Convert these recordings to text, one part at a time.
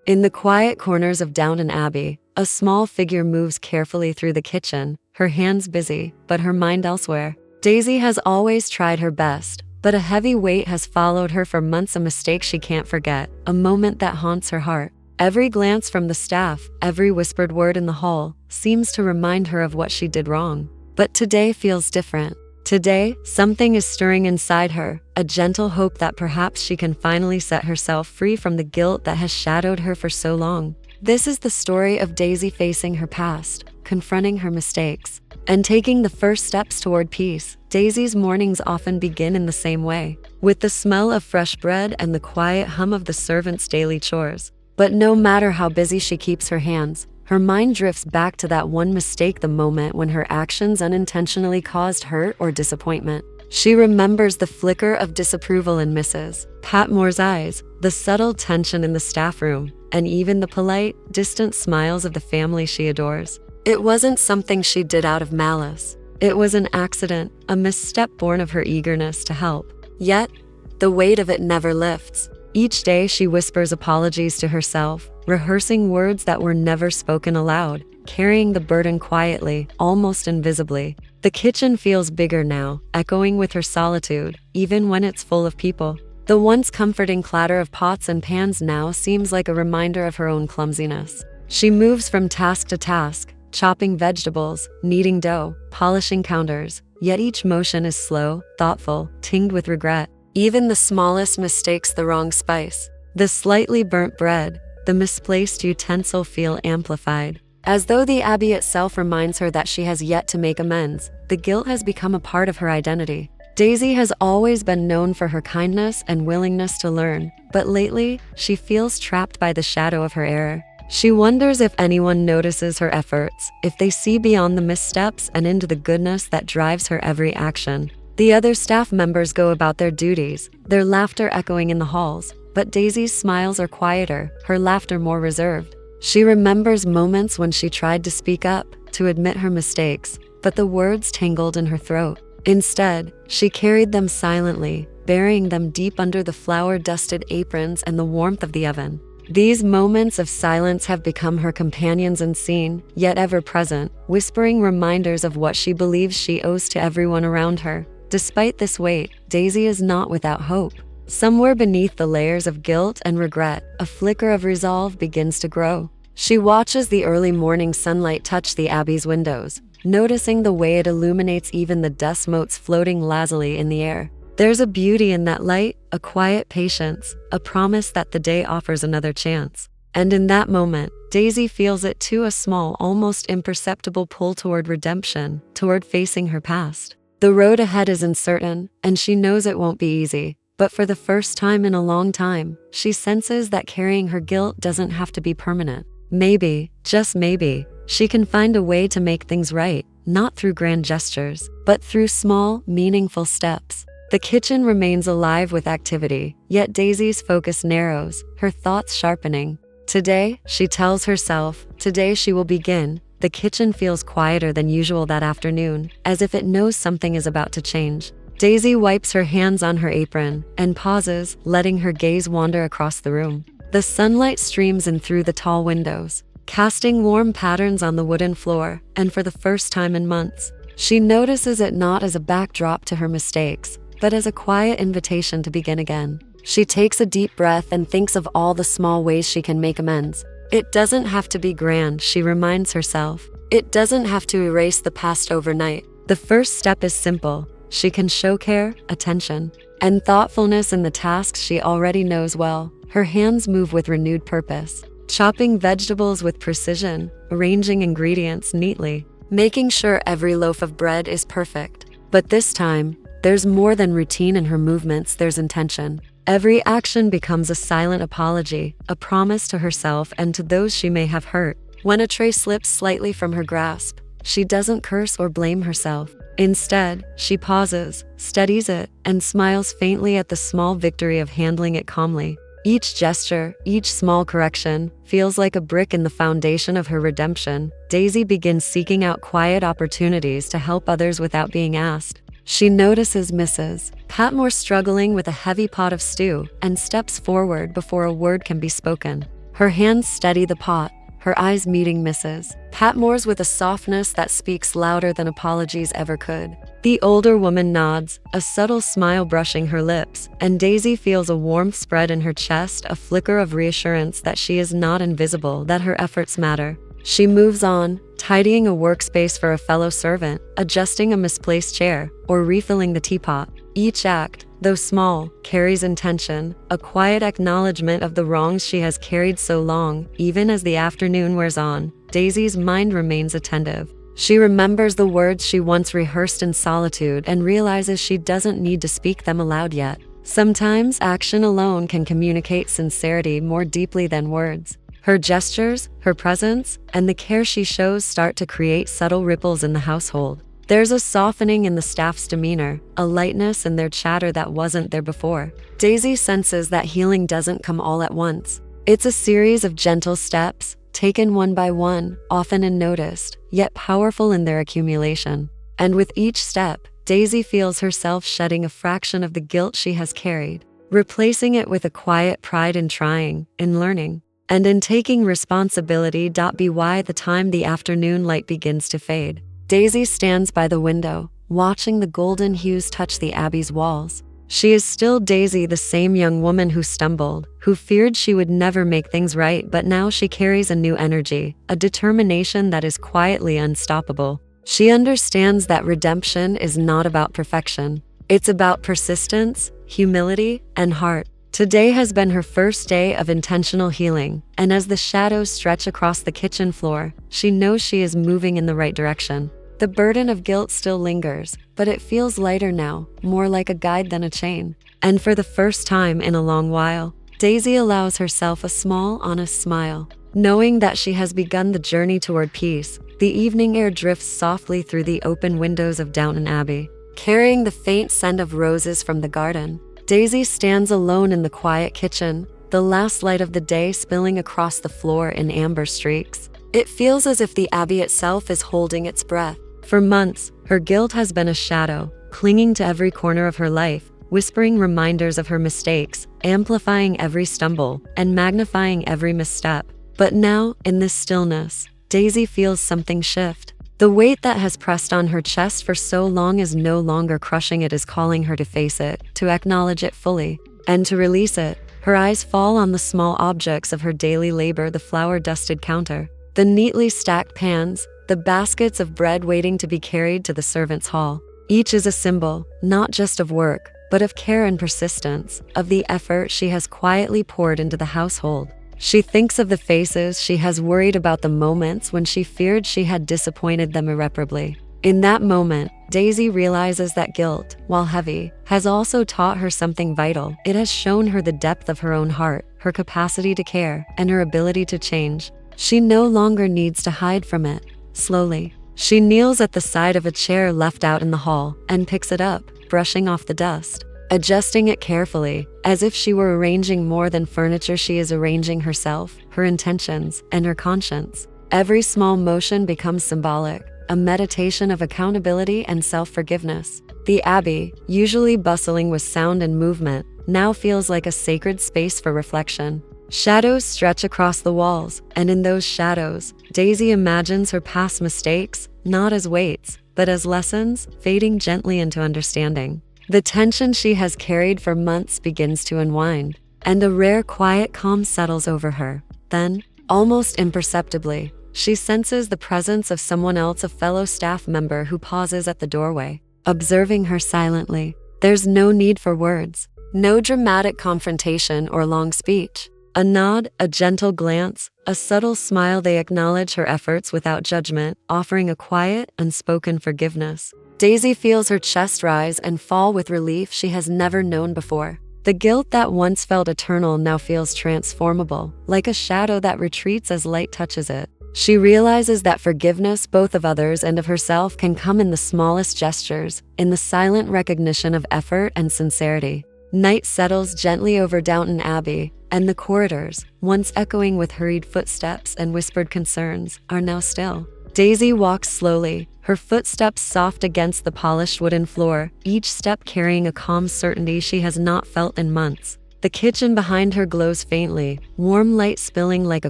In the quiet corners of Downton Abbey, a small figure moves carefully through the kitchen, her hands busy, but her mind elsewhere. Daisy has always tried her best, but a heavy weight has followed her for months, a mistake she can't forget, a moment that haunts her heart. Every glance from the staff, every whispered word in the hall, seems to remind her of what she did wrong. But today feels different. Today, something is stirring inside her, a gentle hope that perhaps she can finally set herself free from the guilt that has shadowed her for so long. This is the story of Daisy facing her past, confronting her mistakes, and taking the first steps toward peace. Daisy's mornings often begin in the same way, with the smell of fresh bread and the quiet hum of the servants' daily chores. But no matter how busy she keeps her hands, her mind drifts back to that one mistake, the moment when her actions unintentionally caused hurt or disappointment. She remembers the flicker of disapproval in Mrs. Patmore's eyes, the subtle tension in the staff room, and even the polite, distant smiles of the family she adores. It wasn't something she did out of malice. It was an accident, a misstep born of her eagerness to help. Yet, the weight of it never lifts. Each day she whispers apologies to herself, rehearsing words that were never spoken aloud, carrying the burden quietly, almost invisibly. The kitchen feels bigger now, echoing with her solitude, even when it's full of people. The once comforting clatter of pots and pans now seems like a reminder of her own clumsiness. She moves from task to task, chopping vegetables, kneading dough, polishing counters, yet each motion is slow, thoughtful, tinged with regret. Even the smallest mistakes, the wrong spice, the slightly burnt bread, the misplaced utensil, feel amplified. As though the Abbey itself reminds her that she has yet to make amends, the guilt has become a part of her identity. Daisy has always been known for her kindness and willingness to learn, but lately, she feels trapped by the shadow of her error. She wonders if anyone notices her efforts, if they see beyond the missteps and into the goodness that drives her every action. The other staff members go about their duties, their laughter echoing in the halls, but Daisy's smiles are quieter, her laughter more reserved. She remembers moments when she tried to speak up, to admit her mistakes, but the words tangled in her throat. Instead, she carried them silently, burying them deep under the flour-dusted aprons and the warmth of the oven. These moments of silence have become her companions, unseen, yet ever present, whispering reminders of what she believes she owes to everyone around her. Despite this weight, Daisy is not without hope. Somewhere beneath the layers of guilt and regret, a flicker of resolve begins to grow. She watches the early morning sunlight touch the Abbey's windows, noticing the way it illuminates even the dust motes floating lazily in the air. There's a beauty in that light, a quiet patience, a promise that the day offers another chance. And in that moment, Daisy feels it too, a small, almost imperceptible pull toward redemption, toward facing her past. The road ahead is uncertain, and she knows it won't be easy. But for the first time in a long time, she senses that carrying her guilt doesn't have to be permanent. Maybe, just maybe, she can find a way to make things right, not through grand gestures, but through small, meaningful steps. The kitchen remains alive with activity, yet Daisy's focus narrows, her thoughts sharpening. Today, she tells herself, today she will begin. The kitchen feels quieter than usual that afternoon, as if it knows something is about to change. Daisy wipes her hands on her apron and pauses, letting her gaze wander across the room. The sunlight streams in through the tall windows, casting warm patterns on the wooden floor, and for the first time in months, she notices it not as a backdrop to her mistakes, but as a quiet invitation to begin again. She takes a deep breath and thinks of all the small ways she can make amends. It doesn't have to be grand, she reminds herself. It doesn't have to erase the past overnight. The first step is simple. She can show care, attention, and thoughtfulness in the tasks she already knows well. Her hands move with renewed purpose, chopping vegetables with precision, arranging ingredients neatly, making sure every loaf of bread is perfect. But this time, there's more than routine in her movements, there's intention. Every action becomes a silent apology, a promise to herself and to those she may have hurt. When a tray slips slightly from her grasp, she doesn't curse or blame herself. Instead, she pauses, steadies it, and smiles faintly at the small victory of handling it calmly. Each gesture, each small correction, feels like a brick in the foundation of her redemption. Daisy begins seeking out quiet opportunities to help others without being asked. She notices Mrs. Patmore struggling with a heavy pot of stew and steps forward before a word can be spoken. Her hands steady the pot, her eyes meeting Mrs. Patmore's with a softness that speaks louder than apologies ever could. The older woman nods, a subtle smile brushing her lips, and Daisy feels a warmth spread in her chest, a flicker of reassurance that she is not invisible, that her efforts matter. She moves on, tidying a workspace for a fellow servant, adjusting a misplaced chair, or refilling the teapot. Each act, though small, carries intention, a quiet acknowledgement of the wrongs she has carried so long. Even as the afternoon wears on, Daisy's mind remains attentive. She remembers the words she once rehearsed in solitude and realizes she doesn't need to speak them aloud yet. Sometimes action alone can communicate sincerity more deeply than words. Her gestures, her presence, and the care she shows start to create subtle ripples in the household. There's a softening in the staff's demeanor, a lightness in their chatter that wasn't there before. Daisy senses that healing doesn't come all at once. It's a series of gentle steps, taken one by one, often unnoticed, yet powerful in their accumulation. And with each step, Daisy feels herself shedding a fraction of the guilt she has carried, replacing it with a quiet pride in trying, in learning, and in taking responsibility. By the time the afternoon light begins to fade, Daisy stands by the window, watching the golden hues touch the Abbey's walls. She is still Daisy, the same young woman who stumbled, who feared she would never make things right, but now she carries a new energy, a determination that is quietly unstoppable. She understands that redemption is not about perfection. It's about persistence, humility, and heart. Today has been her first day of intentional healing, and as the shadows stretch across the kitchen floor, she knows she is moving in the right direction. The burden of guilt still lingers, but it feels lighter now, more like a guide than a chain. And for the first time in a long while, Daisy allows herself a small, honest smile. Knowing that she has begun the journey toward peace, the evening air drifts softly through the open windows of Downton Abbey, carrying the faint scent of roses from the garden. Daisy stands alone in the quiet kitchen, the last light of the day spilling across the floor in amber streaks. It feels as if the Abbey itself is holding its breath. For months, her guilt has been a shadow, clinging to every corner of her life, whispering reminders of her mistakes, amplifying every stumble, and magnifying every misstep. But now, in this stillness, Daisy feels something shift. The weight that has pressed on her chest for so long is no longer crushing. It is calling her to face it, to acknowledge it fully, and to release it. Her eyes fall on the small objects of her daily labor: the flour-dusted counter, the neatly stacked pans, the baskets of bread waiting to be carried to the servants' hall. Each is a symbol, not just of work, but of care and persistence, of the effort she has quietly poured into the household. She thinks of the faces she has worried about, the moments when she feared she had disappointed them irreparably. In that moment, Daisy realizes that guilt, while heavy, has also taught her something vital. It has shown her the depth of her own heart, her capacity to care, and her ability to change. She no longer needs to hide from it. Slowly, she kneels at the side of a chair left out in the hall and picks it up, brushing off the dust. Adjusting it carefully, as if she were arranging more than furniture. She is arranging herself, her intentions, and her conscience. Every small motion becomes symbolic, a meditation of accountability and self-forgiveness. The Abbey, usually bustling with sound and movement, now feels like a sacred space for reflection. Shadows stretch across the walls, and in those shadows, Daisy imagines her past mistakes, not as weights, but as lessons, fading gently into understanding. The tension she has carried for months begins to unwind, and a rare quiet calm settles over her. Then, almost imperceptibly, she senses the presence of someone else, a fellow staff member who pauses at the doorway, observing her silently. There's no need for words, no dramatic confrontation or long speech. A nod, a gentle glance, a subtle smile. They acknowledge her efforts without judgment, offering a quiet, unspoken forgiveness. Daisy feels her chest rise and fall with relief she has never known before. The guilt that once felt eternal now feels transformable, like a shadow that retreats as light touches it. She realizes that forgiveness, both of others and of herself, can come in the smallest gestures, in the silent recognition of effort and sincerity. Night settles gently over Downton Abbey, and the corridors, once echoing with hurried footsteps and whispered concerns, are now still. Daisy walks slowly, her footsteps soft against the polished wooden floor, each step carrying a calm certainty she has not felt in months. The kitchen behind her glows faintly, warm light spilling like a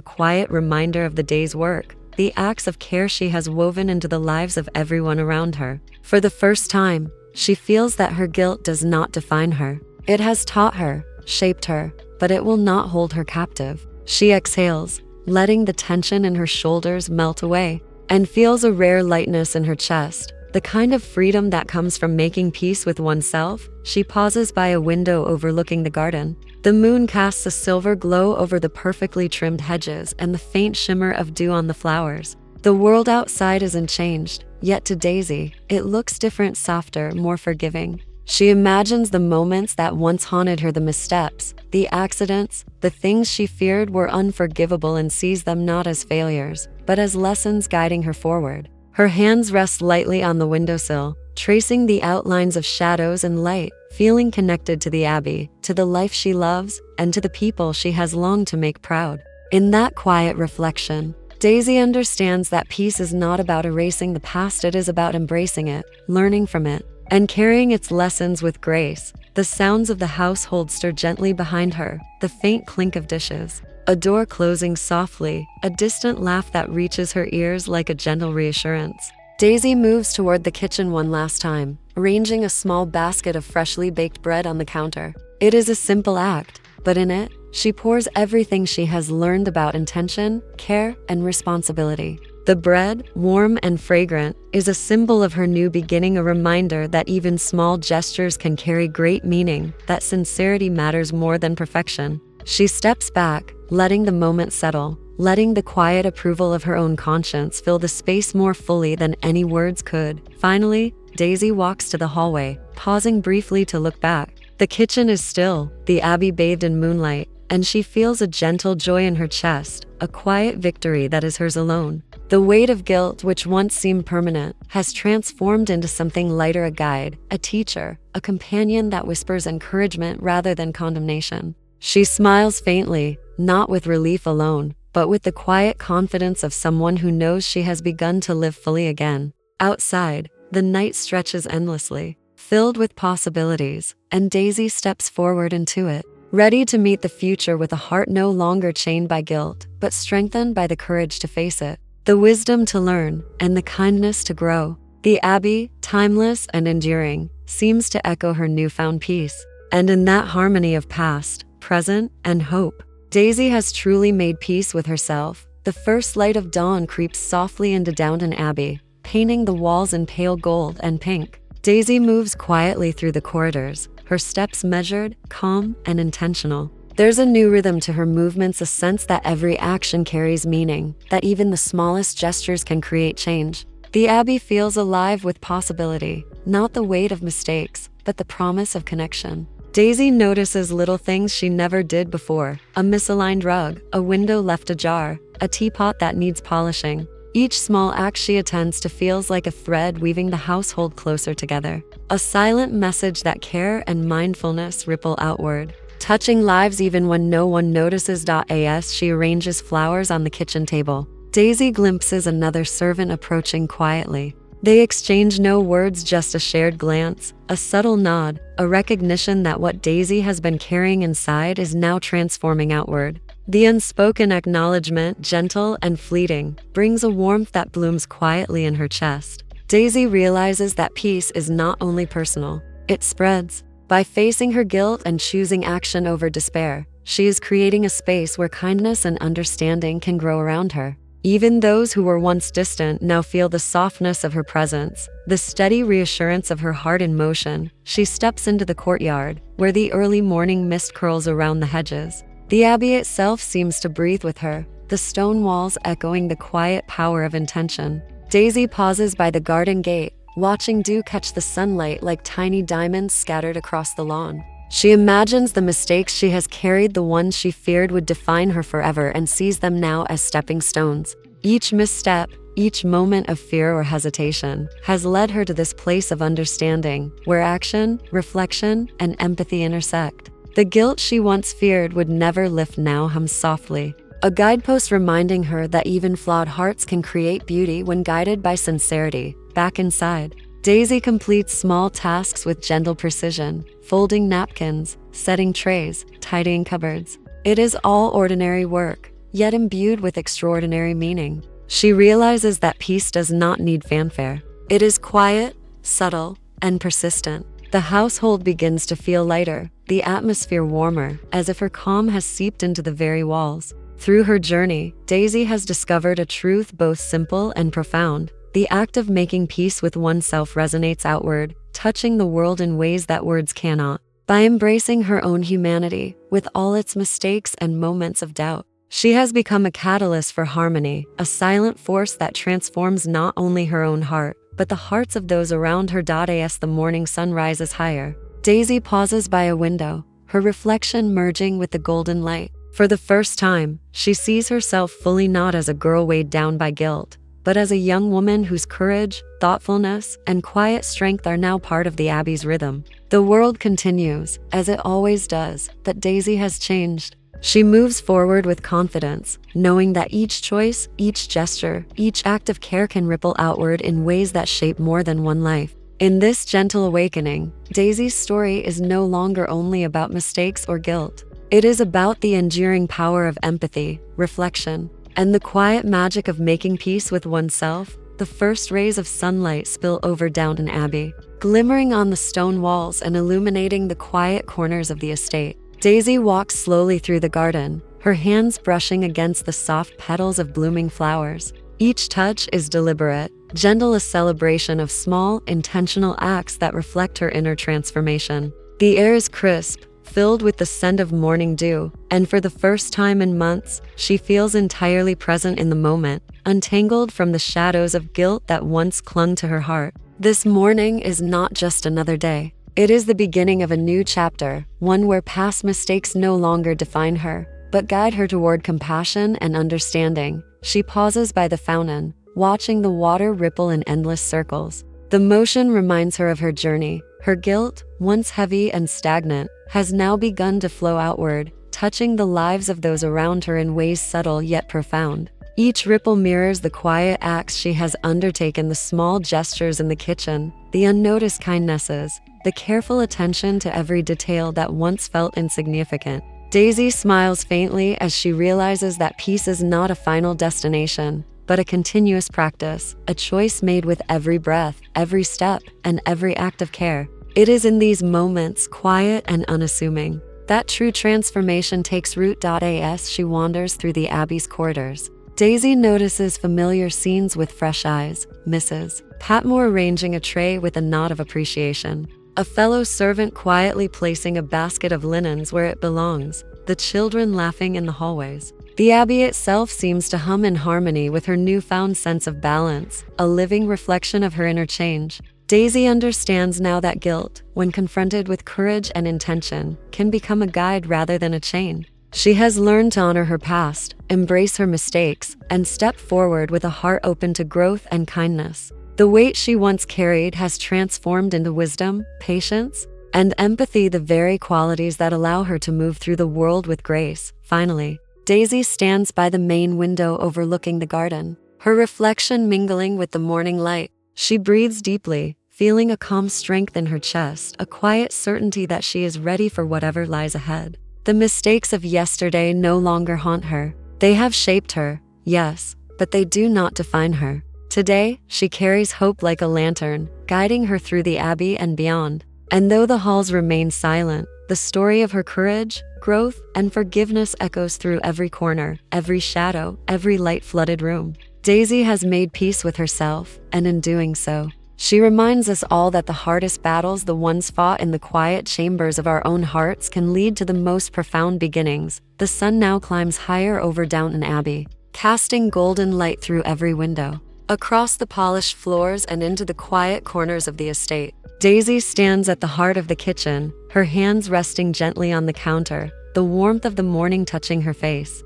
quiet reminder of the day's work, the acts of care she has woven into the lives of everyone around her. For the first time, she feels that her guilt does not define her. It has taught her, shaped her, but it will not hold her captive. She exhales, letting the tension in her shoulders melt away, and feels a rare lightness in her chest, the kind of freedom that comes from making peace with oneself. She pauses by a window overlooking the garden. The moon casts a silver glow over the perfectly trimmed hedges and the faint shimmer of dew on the flowers. The world outside isn't changed, yet to Daisy, it looks different, softer, more forgiving. She imagines the moments that once haunted her, the missteps, the accidents, the things she feared were unforgivable, and sees them not as failures, but as lessons guiding her forward. Her hands rest lightly on the windowsill, tracing the outlines of shadows and light, feeling connected to the Abbey, to the life she loves, and to the people she has longed to make proud. In that quiet reflection, Daisy understands that peace is not about erasing the past, it is about embracing it, learning from it, and carrying its lessons with grace. The sounds of the household stir gently behind her, the faint clink of dishes, a door closing softly, a distant laugh that reaches her ears like a gentle reassurance. Daisy moves toward the kitchen one last time, arranging a small basket of freshly baked bread on the counter. It is a simple act, but in it, she pours everything she has learned about intention, care, and responsibility. The bread, warm and fragrant, is a symbol of her new beginning, a reminder that even small gestures can carry great meaning, that sincerity matters more than perfection. She steps back, letting the moment settle, letting the quiet approval of her own conscience fill the space more fully than any words could. Finally, Daisy walks to the hallway, pausing briefly to look back. The kitchen is still, the Abbey bathed in moonlight, and she feels a gentle joy in her chest, a quiet victory that is hers alone. The weight of guilt, which once seemed permanent, has transformed into something lighter, a guide, a teacher, a companion that whispers encouragement rather than condemnation. She smiles faintly, not with relief alone, but with the quiet confidence of someone who knows she has begun to live fully again. Outside, the night stretches endlessly, filled with possibilities, and Daisy steps forward into it, ready to meet the future with a heart no longer chained by guilt, but strengthened by the courage to face it, the wisdom to learn, and the kindness to grow. The Abbey, timeless and enduring, seems to echo her newfound peace. And in that harmony of past, present, and hope, Daisy has truly made peace with herself. The first light of dawn creeps softly into Downton Abbey, painting the walls in pale gold and pink. Daisy moves quietly through the corridors, her steps measured, calm, and intentional. There's a new rhythm to her movements, a sense that every action carries meaning, that even the smallest gestures can create change. The Abbey feels alive with possibility, not the weight of mistakes, but the promise of connection. Daisy notices little things she never did before: a misaligned rug, a window left ajar, a teapot that needs polishing. Each small act she attends to feels like a thread weaving the household closer together, a silent message that care and mindfulness ripple outward, touching lives even when no one notices. As she arranges flowers on the kitchen table, Daisy glimpses another servant approaching quietly. They exchange no words, just a shared glance, a subtle nod, a recognition that what Daisy has been carrying inside is now transforming outward. The unspoken acknowledgement, gentle and fleeting, brings a warmth that blooms quietly in her chest. Daisy realizes that peace is not only personal, it spreads. By facing her guilt and choosing action over despair, she is creating a space where kindness and understanding can grow around her. Even those who were once distant now feel the softness of her presence, the steady reassurance of her heart in motion. She steps into the courtyard, where the early morning mist curls around the hedges. The Abbey itself seems to breathe with her, the stone walls echoing the quiet power of intention. Daisy pauses by the garden gate, watching dew catch the sunlight like tiny diamonds scattered across the lawn. She imagines the mistakes she has carried, the ones she feared would define her forever, and sees them now as stepping stones. Each misstep, each moment of fear or hesitation, has led her to this place of understanding, where action, reflection, and empathy intersect. The guilt she once feared would never lift now hums softly, a guidepost reminding her that even flawed hearts can create beauty when guided by sincerity. Back inside, Daisy completes small tasks with gentle precision, folding napkins, setting trays, tidying cupboards. It is all ordinary work, yet imbued with extraordinary meaning. She realizes that peace does not need fanfare. It is quiet, subtle, and persistent. The household begins to feel lighter, the atmosphere warmer, as if her calm has seeped into the very walls. Through her journey, Daisy has discovered a truth both simple and profound. The act of making peace with oneself resonates outward, touching the world in ways that words cannot. By embracing her own humanity, with all its mistakes and moments of doubt, she has become a catalyst for harmony, a silent force that transforms not only her own heart, but the hearts of those around her. As the morning sun rises higher, Daisy pauses by a window, her reflection merging with the golden light. For the first time, she sees herself fully, not as a girl weighed down by guilt, but as a young woman whose courage, thoughtfulness, and quiet strength are now part of the Abbey's rhythm. The world continues, as it always does, but Daisy has changed. She moves forward with confidence, knowing that each choice, each gesture, each act of care can ripple outward in ways that shape more than one life. In this gentle awakening, Daisy's story is no longer only about mistakes or guilt. It is about the enduring power of empathy, reflection, and the quiet magic of making peace with oneself. The first rays of sunlight spill over Downton Abbey, glimmering on the stone walls and illuminating the quiet corners of the estate. Daisy walks slowly through the garden, her hands brushing against the soft petals of blooming flowers. Each touch is deliberate, gentle, a celebration of small, intentional acts that reflect her inner transformation. The air is crisp, filled with the scent of morning dew, and for the first time in months, she feels entirely present in the moment, untangled from the shadows of guilt that once clung to her heart. This morning is not just another day. It is the beginning of a new chapter, one where past mistakes no longer define her, but guide her toward compassion and understanding. She pauses by the fountain, watching the water ripple in endless circles. The motion reminds her of her journey. Her guilt, once heavy and stagnant, has now begun to flow outward, touching the lives of those around her in ways subtle yet profound. Each ripple mirrors the quiet acts she has undertaken, the small gestures in the kitchen, the unnoticed kindnesses, the careful attention to every detail that once felt insignificant. Daisy smiles faintly as she realizes that peace is not a final destination, but a continuous practice, a choice made with every breath, every step, and every act of care. It is in these moments, quiet and unassuming, that true transformation takes root. As she wanders through the Abbey's corridors, Daisy notices familiar scenes with fresh eyes. Mrs. Patmore arranging a tray with a nod of appreciation, a fellow servant quietly placing a basket of linens where it belongs, the children laughing in the hallways. The Abbey itself seems to hum in harmony with her newfound sense of balance, a living reflection of her inner change. Daisy understands now that guilt, when confronted with courage and intention, can become a guide rather than a chain. She has learned to honor her past, embrace her mistakes, and step forward with a heart open to growth and kindness. The weight she once carried has transformed into wisdom, patience, and empathy, the very qualities that allow her to move through the world with grace. Finally, Daisy stands by the main window overlooking the garden, her reflection mingling with the morning light. She breathes deeply, feeling a calm strength in her chest, a quiet certainty that she is ready for whatever lies ahead. The mistakes of yesterday no longer haunt her. They have shaped her, yes, but they do not define her. Today, she carries hope like a lantern, guiding her through the Abbey and beyond. And though the halls remain silent, the story of her courage, growth, and forgiveness echoes through every corner, every shadow, every light-flooded room. Daisy has made peace with herself, and in doing so, she reminds us all that the hardest battles, the ones fought in the quiet chambers of our own hearts, can lead to the most profound beginnings. The sun now climbs higher over Downton Abbey, casting golden light through every window, across the polished floors and into the quiet corners of the estate. Daisy stands at the heart of the kitchen, her hands resting gently on the counter, the warmth of the morning touching her face.